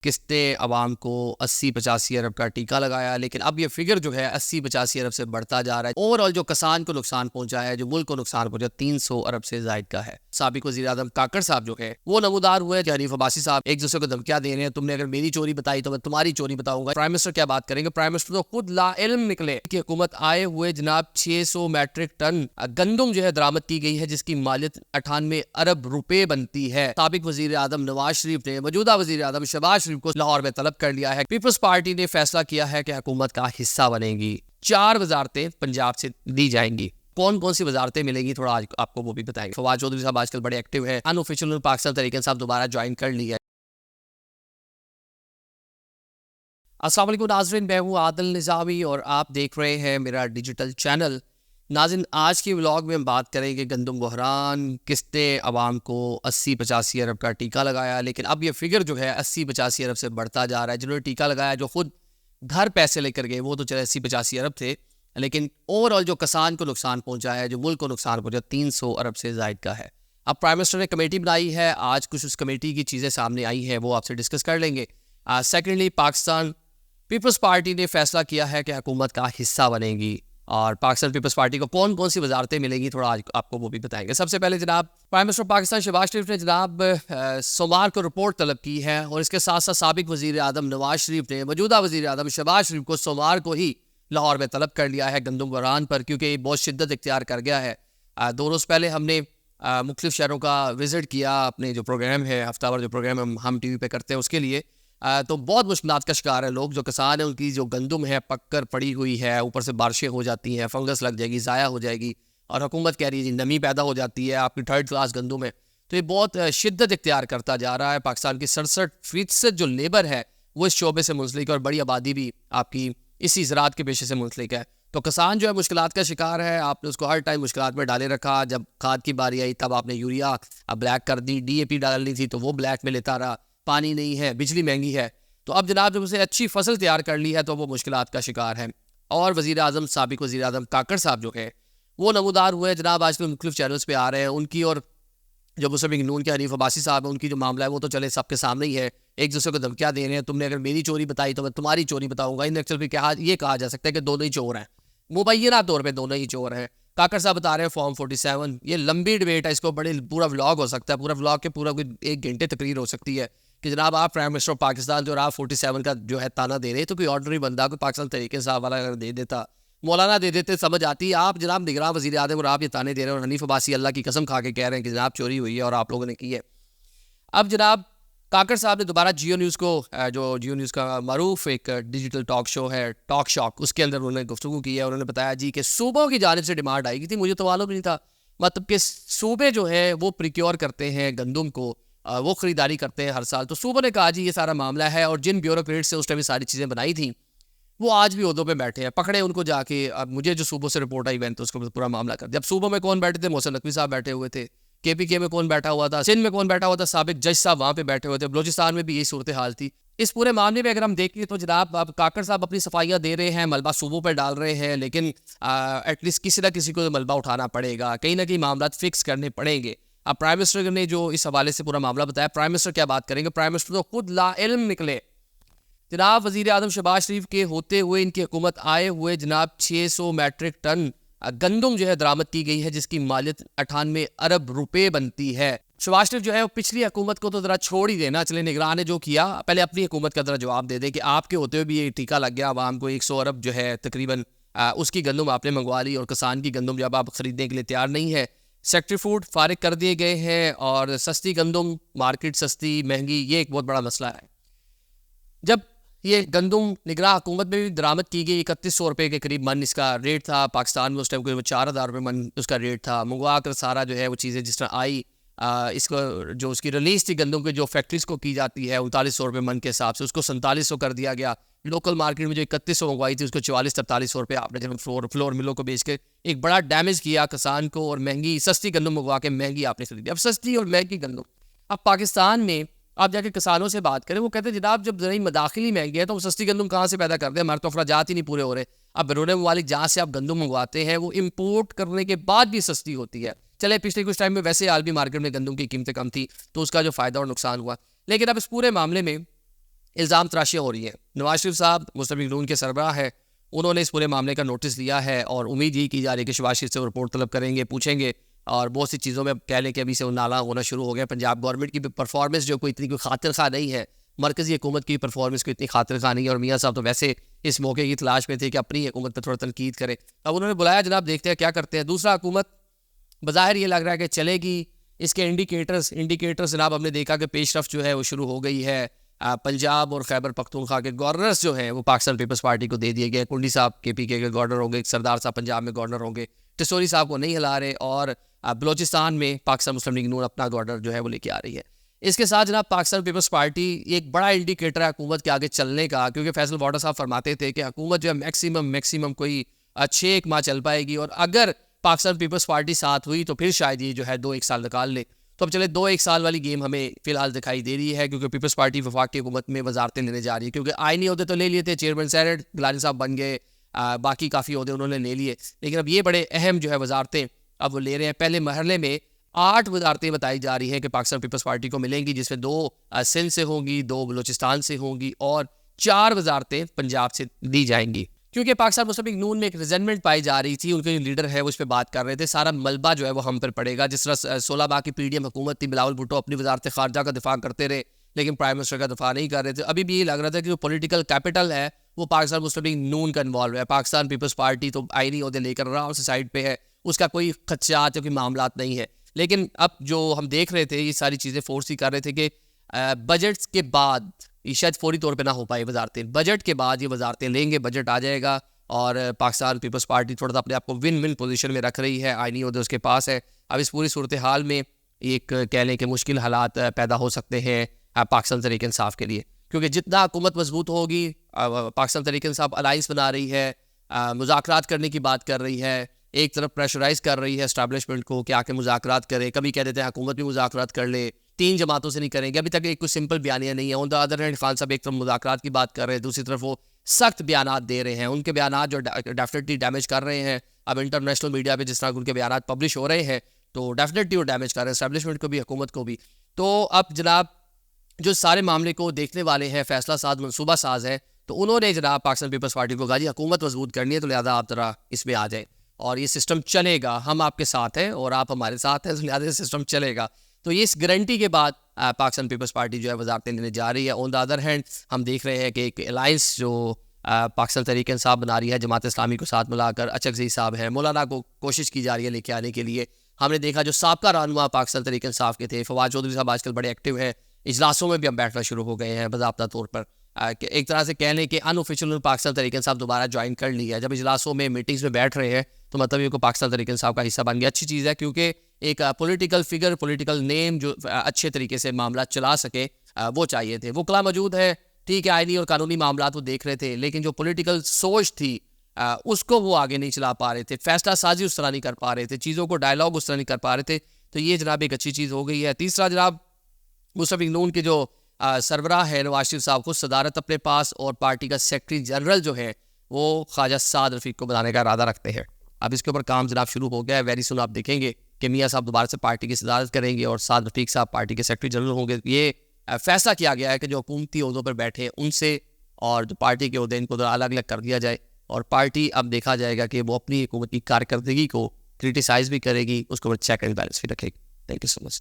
قسطیں عوام کو 80-85 ارب کا ٹیکہ لگایا، لیکن اب یہ فگر جو ہے 80-85 ارب سے بڑھتا جا رہا ہے۔ اوور آل جو کسان کو نقصان پہنچا ہے، جو ملک کو نقصان پہنچا، 300 ارب سے زائد کا ہے۔ سابق وزیر اعظم کاکڑ صاحب جو ہے وہ نمودار ہوئے کہ حنیف عباسی صاحب ایک دوسرے کو دھمکیاں دے رہے ہیں، تم نے اگر میری چوری بتائی تو میں تمہاری چوری بتاؤں گا۔ پرائم منسٹر کیا بات کریں گے؟ پرائم منسٹر تو خود لا علم نکلے کہ حکومت آئے ہوئے جناب 600 میٹرک ٹن گندم جو ہے درآمد کی گئی ہے، جس کی مالیت 98 ارب روپے بنتی ہے۔ سابق وزیر اعظم نواز شریف نے موجودہ وزیر اعظم شہباز شریف کو لاہور میں طلب کر لیا ہے۔ پیپلز پارٹی نے فیصلہ کیا ہے کہ حکومت کا حصہ بنے گی، 4 وزارتیں پنجاب سے دی جائیں گی۔ کون کون سی وزارتیں ملیں گی تھوڑا آج آپ کو وہ بھی بتائیں گے۔ فواد چودھری صاحب آج کل بڑے ایکٹیو ہیں، ان آفیشیل پاکستان تحریک انصاف دوبارہ جوائن کر لی ہے۔ السلام علیکم ناظرین، میں ہوں عادل نظامی اور آپ دیکھ رہے ہیں میرا ڈیجیٹل چینل۔ ناظرین، آج کی ولاگ میں ہم بات کریں گے گندم بحران، قسطیں عوام کو 80-85 ارب کا ٹیکہ لگایا، لیکن اب یہ فگر جو ہے 80-85 ارب سے بڑھتا جا رہا ہے۔ جنہوں نے ٹیکہ لگایا، جو خود گھر پیسے لے کر گئے، وہ تو چلے 80-85 ارب تھے، لیکن اوور آل جو کسان کو نقصان پہنچا ہے، جو ملک کو نقصان پہنچا، 300 ارب سے زائد کا ہے۔ اب پرائم منسٹر نے کمیٹی بنائی ہے، آج کچھ اس کمیٹی کی چیزیں سامنے آئی ہیں، وہ آپ سے ڈسکس کر لیں گے۔ سیکنڈلی، پاکستان پیپلز پارٹی نے فیصلہ کیا ہے کہ حکومت کا حصہ بنے گی، اور پاکستان پیپلز پارٹی کو کون کون سی وزارتیں ملیں گی تھوڑا آج آپ کو وہ بھی بتائیں گے۔ سب سے پہلے جناب پرائم منسٹر پاکستان شہباز شریف نے جناب سوموار کو رپورٹ طلب کی ہے، اور اس کے ساتھ ساتھ سابق وزیر اعظم نواز شریف نے موجودہ وزیر اعظم شہباز شریف کو سوموار کو ہی لاہور میں طلب کر لیا ہے گندم بحران پر، کیونکہ یہ بہت شدت اختیار کر گیا ہے۔ 2 روز پہلے ہم نے مختلف شہروں کا وزٹ کیا، اپنے جو پروگرام ہے ہفتہ وار جو پروگرام ہم ٹی وی پہ کرتے ہیں اس کے لیے، تو بہت مشکلات کا شکار ہے لوگ۔ جو کسان ہیں ان کی جو گندم ہے پک کر پڑی ہوئی ہے، اوپر سے بارشیں ہو جاتی ہیں، فنگس لگ جائے گی، ضائع ہو جائے گی، اور حکومت کہہ رہی ہے جی نمی پیدا ہو جاتی ہے، آپ کی 3rd کلاس گندم ہے۔ تو یہ بہت شدت اختیار کرتا جا رہا ہے۔ پاکستان کی 67% جو لیبر ہے وہ اس شعبے سے منسلک ہے، اور بڑی آبادی بھی آپ کی اسی زراعت کے پیشے سے منسلک ہے۔ تو کسان جو ہے مشکلات کا شکار ہے، آپ نے اس کو ہر ٹائم مشکلات میں ڈالے رکھا۔ جب کھاد کی باری آئی تب آپ نے یوریا بلیک کر دی، ڈی اے پی ڈالنی تھی تو وہ بلیک میں لیتا رہا، پانی نہیں ہے، بجلی مہنگی ہے۔ تو اب جناب جب اسے اچھی فصل تیار کر لی ہے تو وہ مشکلات کا شکار ہے۔ اور وزیر اعظم سابق وزیر اعظم کاکڑ صاحب جو ہے وہ نمودار ہوئے جناب، آج کل مختلف چینلز پہ آ رہے ہیں۔ ان کی اور جو مسلم نون کے حنیف عباسی صاحب ہیں، ان کی جو معاملہ ہے وہ تو چلے سب کے سامنے ہی ہے، ایک دوسرے کو دھمکیاں دے رہے ہیں، تم نے اگر میری چوری بتائی تو میں تمہاری چوری بتاؤں گا۔ ان ایکچوئل یہ کہا جا سکتا ہے کہ دونوں ہی چور ہیں، مبینہ طور پہ دونوں ہی چور ہیں۔ کاکڑ صاحب بتا رہے ہیں فارم 47، یہ لمبی ڈبیٹ ہے، اس کو بڑے پورا ولاگ ہو سکتا ہے، پورا ولاگ کے پورا کوئی 1 گھنٹے تقریر ہو سکتی ہے کہ جناب آپ پرائم منسٹر پاکستان جو آپ 47 کا جو ہے تانا دے رہے، تو کوئی آرڈنری بندہ کوئی پاکستان تحریک انصاف والا اگر دے دیتا، مولانا دے دیتے، سمجھ آتی۔ آپ جناب نگراں وزیر اعظم اور آپ یہ تانے دے رہے ہیں، اور حنیف عباسی اللہ کی قسم کھا کے کہہ رہے ہیں کہ جناب چوری ہوئی ہے اور آپ لوگوں نے کی ہے۔ اب جناب کاکڑ صاحب نے دوبارہ جیو نیوز کو، جو جیو نیوز کا معروف ایک ڈیجیٹل ٹاک شو ہے ٹاک شاک، اس کے اندر انہوں نے گفتگو کی ہے۔ انہوں نے بتایا جی کہ صوبوں کی جانب سے ڈیمانڈ آئی تھی، مجھے تو معلوم نہیں تھا، مطلب کہ صوبے جو ہیں وہ پریکیور کرتے ہیں گندم کو، وہ خریداری کرتے ہیں ہر سال۔ تو صوبوں نے کہا جی یہ سارا معاملہ ہے، اور جن بیوروکریٹ سے اس ٹائم یہ ساری چیزیں بنائی تھیں وہ آج بھی عہدوں پہ بیٹھے ہیں، پکڑے ان کو جا کے۔ اب مجھے جو صوبوں سے رپورٹ آئی میں تو اس کو پورا معاملہ کر دیا۔ اب صوبوں میں کون بیٹھے تھے؟ محسن نقوی صاحب بیٹھے ہوئے تھے، کے پی کے میں کون بیٹھا ہوا تھا، سندھ میں کون بیٹھا ہوا تھا، سابق جج صاحب وہاں پہ بیٹھے ہوئے تھے، بلوچستان میں بھی یہی صورتحال تھی۔ اس پورے معاملے میں اگر ہم دیکھیں تو جناب اب کاکڑ صاحب اپنی صفائیاں دے رہے ہیں، ملبہ صوبوں پہ ڈال رہے ہیں، لیکن ایٹ لیسٹ کسی نہ کسی کو ملبہ اٹھانا پڑے گا، کہیں نہ کہیں معاملات فکس کرنے پڑیں گے۔ اب پرائم منسٹر نے جو اس حوالے سے پورا معاملہ بتایا، پرائم منسٹر کیا بات کریں گے؟ پرائم منسٹر تو خود لا علم نکلے۔ جناب وزیر اعظم شہباز شریف کے ہوتے ہوئے ان کی حکومت آئے ہوئے جناب 600 میٹرک ٹن گندم جو ہے درآمد کی گئی ہے، جس کی مالیت 98 ارب روپے بنتی ہے۔ شہباز شریف جو ہے وہ پچھلی حکومت کو تو ذرا چھوڑ ہی دینا، چلے نگراں نے جو کیا، پہلے اپنی حکومت کا ذرا جواب دے دے کہ آپ کے ہوتے ہوئے بھی یہ ٹیکہ لگ گیا، عوام کو 100 ارب جو ہے تقریباً اس کی گندم آپ نے منگوا لی، اور کسان کی گندم جب آپ خریدنے کے لیے تیار نہیں ہے، سیکٹری فوڈ فارغ کر دیے گئے ہیں، اور سستی گندم، مارکیٹ سستی مہنگی، یہ ایک بہت بڑا مسئلہ ہے۔ جب یہ گندم نگراں حکومت میں بھی درآمد کی گئی، 3100 روپے کے قریب من اس کا ریٹ تھا، پاکستان میں اس ٹائم کوئی 4000 روپے من اس کا ریٹ تھا، منگوا کر سارا جو ہے وہ چیزیں جس طرح آئی، اس کو جو اس کی ریلیز تھی گندم کے جو فیکٹریز کو کی جاتی ہے 3900 روپے من کے حساب سے، اس کو 4700 کر دیا گیا۔ لوکل مارکیٹ میں جو 3100 منگوائی تھی اس کو 44-4300 روپے آپ نے جب فلور ملوں کو بیچ کے ایک بڑا ڈیمیج کیا کسان کو، اور مہنگی سستی گندم منگوا کے مہنگی آپ نے خریدی۔ اب سستی اور مہنگی گندم، اب پاکستان میں آپ جا کے کسانوں سے بات کریں، وہ کہتے ہیں جناب جب زرعی مداخل ہی مہنگی ہے تو وہ سستی گندم کہاں سے پیدا کرتے ہیں، ہمارے تو اخراجات ہی نہیں پورے ہو رہے۔ اب بیرون ممالک جہاں سے آپ گندم منگواتے ہیں وہ امپورٹ کرنے کے بعد بھی سستی ہوتی ہے۔ چلے پچھلے کچھ ٹائم میں ویسے عالمی مارکیٹ میں گندم کی قیمتیں کم تھی تو اس کا جو فائدہ اور نقصان ہوا، لیکن اب اس پورے معاملے میں الزام تراشیاں ہو رہی ہیں. نواز شریف صاحب مسلم لیگ نون کے سربراہ ہے, انہوں نے اس پورے معاملے کا نوٹس لیا ہے اور امید یہ کی جا رہی ہے کہ شہباز شریف سے وہ رپورٹ طلب کریں گے, پوچھیں گے, اور بہت سی چیزوں میں کہہ لیں کہ ابھی سے وہ نالا ہونا شروع ہو گیا. پنجاب گورنمنٹ کی بھی پرفارمنس جو کوئی اتنی کوئی خاطر خواہ نہیں ہے, مرکزی حکومت کی پرفارمنس کو اتنی خاطر خواہ نہیں ہے, اور میاں صاحب تو ویسے اس موقع کی تلاش میں تھے کہ اپنی حکومت پہ تھوڑا تنقید کرے. اب انہوں نے بلایا, جناب دیکھتے ہیں کیا کرتے ہیں. دوسرا, حکومت بظاہر یہ لگ رہا ہے کہ چلے گی, اس کے انڈیکیٹرز جناب ہم نے دیکھا کہ پیش رفت جو ہے وہ شروع ہو گئی ہے. پنجاب اور خیبر پختونخوا کے گورنرز جو ہیں وہ پاکستان پیپلز پارٹی کو دے دیے گئے. کنڈی صاحب کے پی کے گورنر ہوں گے, سردار صاحب پنجاب میں گورنر ہوں گے, ٹسوری صاحب کو نہیں ہلا رہے, اور بلوچستان میں پاکستان مسلم لیگ نون اپنا گورنر جو ہے وہ لے کے آ رہی ہے. اس کے ساتھ جناب پاکستان پیپلز پارٹی ایک بڑا انڈیکیٹر ہے حکومت کے آگے چلنے کا, کیونکہ فیصل واڈر صاحب فرماتے تھے کہ حکومت جو ہے میکسیمم کوئی 6 ماہ چل پائے گی, اور اگر پاکستان پیپلز پارٹی ساتھ ہوئی تو پھر شاید یہ جو ہے 2-1 سال نکال لے. تو اب چلے 2-1 سال والی گیم ہمیں فی الحال دکھائی دے رہی ہے, کیونکہ پیپلز پارٹی وفاقی حکومت میں وزارتیں لینے جا رہی ہے, کیونکہ آئینی عہدے تو لے لیے تھے, چیئرمین سینیٹ گلانی صاحب بن گئے, باقی کافی عہدے انہوں نے لے لیے, لیکن اب یہ بڑے اہم جو ہے وزارتیں اب وہ لے رہے ہیں. پہلے مرحلے میں 8 وزارتیں بتائی جا رہی ہیں کہ پاکستان پیپلز پارٹی کو ملیں گی, جس میں 2 سندھ سے ہوں گی, 2 بلوچستان سے ہوں گی, اور 4 وزارتیں پنجاب سے دی جائیں گی. کیونکہ پاکستان مسلم لیگ نون میں ایک ریزنمنٹ پائی جا رہی تھی, ان کے جو لیڈر ہے وہ اس پہ بات کر رہے تھے, سارا ملبہ جو ہے وہ ہم پر پڑے گا. جس طرح 16 ماہ کی پی ڈی ایم حکومت تھی, بلاول بھٹو اپنی وزارت خارجہ کا دفاع کرتے رہے لیکن پرائم منسٹر کا دفاع نہیں کر رہے تھے. ابھی بھی یہ لگ رہا تھا کہ جو پولیٹیکل کیپٹل ہے وہ پاکستان مسلم لیگ نون کا انوالو ہے. پاکستان پیپلز پارٹی تو آئینی عہدے لے کر راؤ سے سائڈ پہ ہے, اس کا کوئی خدشات یا کوئی معاملات نہیں ہے. لیکن اب جو ہم دیکھ رہے تھے, یہ ساری چیزیں فورس ہی کر رہے تھے کہ بجٹ کے بعد یہ شاید فوری طور پہ نہ ہو پائے وزارتیں, بجٹ کے بعد یہ وزارتیں لیں گے, بجٹ آ جائے گا, اور پاکستان پیپلز پارٹی تھوڑا سا اپنے آپ کو ون پوزیشن میں رکھ رہی ہے, آئینی عہدے اس کے پاس ہے. اب اس پوری صورتحال میں ایک کہہ لیں کہ مشکل حالات پیدا ہو سکتے ہیں پاکستان تحریک انصاف کے لیے, کیونکہ جتنا حکومت مضبوط ہوگی, پاکستان تحریک انصاف الائنس بنا رہی ہے, مذاکرات کرنے کی بات کر رہی ہے, ایک طرف پریشرائز کر رہی ہے اسٹیبلشمنٹ کو کہ آ کے مذاکرات کرے, کبھی کہہ دیتے ہیں حکومت بھی مذاکرات کر لے, 3 جماعتوں سے نہیں کریں گے, ابھی تک ایک کوئی سمپل بیانیہ نہیں ہے. آن دا ادر ہینڈ خان صاحب ایک طرف مذاکرات کی بات کر رہے ہیں, دوسری طرف وہ سخت بیانات دے رہے ہیں. ان کے بیانات جو ڈیفینیٹلی ڈیمیج کر رہے ہیں, اب انٹرنیشنل میڈیا پہ جس طرح ان کے بیانات پبلش ہو رہے ہیں تو ڈیفینیٹلی وہ ڈیمیج کر رہے ہیں اسٹیبلشمنٹ کو بھی, حکومت کو بھی. تو اب جناب جو سارے معاملے کو دیکھنے والے ہیں, فیصلہ ساز, منصوبہ ساز ہے, تو انہوں نے جناب پاکستان پیپلز پارٹی کو کہا جی حکومت مضبوط کرنی ہے, تو لہٰذا آپ ذرا اس میں آ جائیں اور یہ سسٹم چلے گا, ہم آپ کے ساتھ ہیں اور آپ ہمارے ساتھ ہیں, تو لہٰذا یہ سسٹم چلے گا. تو یہ اس گارنٹی کے بعد پاکستان پیپلز پارٹی جو ہے وزارتیں لینے جا رہی ہے. آن دا ادر ہینڈ ہم دیکھ رہے ہیں کہ ایک الائنس جو پاکستان تحریک انصاف بنا رہی ہے, جماعت اسلامی کو ساتھ ملا کر, اچک صاحب ہیں, مولانا کو کوشش کی جا رہی ہے لے کے آنے کے لیے. ہم نے دیکھا جو سابقہ رہنما پاکستان تحریک انصاف کے تھے, فواد چودھری صاحب آج کل بڑے ایکٹیو ہیں, اجلاسوں میں بھی اب بیٹھنا شروع ہو گئے ہیں باضابطہ طور پر. ایک طرح سے کہہ لیں کہ ان آفیشیل پاکستان تحریک انصاف دوبارہ جوائن کر لی ہے. جب اجلاسوں میں میٹنگز میں بیٹھ رہے ہیں تو مطلب یہ کو پاکستان تحریک انصاف کا حصہ بن گیا. اچھی چیز ہے, کیونکہ ایک پولیٹیکل فگر, پولیٹیکل نیم جو اچھے طریقے سے معاملات چلا سکے وہ چاہیے تھے. وہ کلا موجود ہے, ٹھیک ہے, آئینی اور قانونی معاملات وہ دیکھ رہے تھے, لیکن جو پولیٹیکل سوچ تھی اس کو وہ آگے نہیں چلا پا رہے تھے, فیصلہ سازی اس طرح نہیں کر پا رہے تھے, چیزوں کو ڈائلاگ اس طرح نہیں کر پا رہے تھے. تو یہ جناب ایک اچھی چیز ہو گئی ہے. تیسرا جناب مسلم لیگ نون کے جو سربراہ ہے نواز شریف صاحب کو صدارت اپنے پاس, اور پارٹی کا سیکرٹری جنرل جو ہے وہ خواجہ سعد رفیق کو بنانے کا ارادہ رکھتے ہیں. اب اس کے اوپر کام جناب شروع ہو گیا ہے. ویری سون آپ دیکھیں گے کہ میاں صاحب دوبارہ سے پارٹی کی صدارت کریں گے اور سعد رفیق صاحب پارٹی کے سیکرٹری جنرل ہوں گے. یہ فیصلہ کیا گیا ہے کہ جو حکومتی عہدوں پر بیٹھے ان سے اور جو پارٹی کے عہدے ان کو الگ الگ کر دیا جائے, اور پارٹی اب دیکھا جائے گا کہ وہ اپنی حکومت کی کارکردگی کو کرٹیسائز بھی کرے گی, اس کو چیک اینڈ بیلنس بھی رکھے گی. Thank you so much.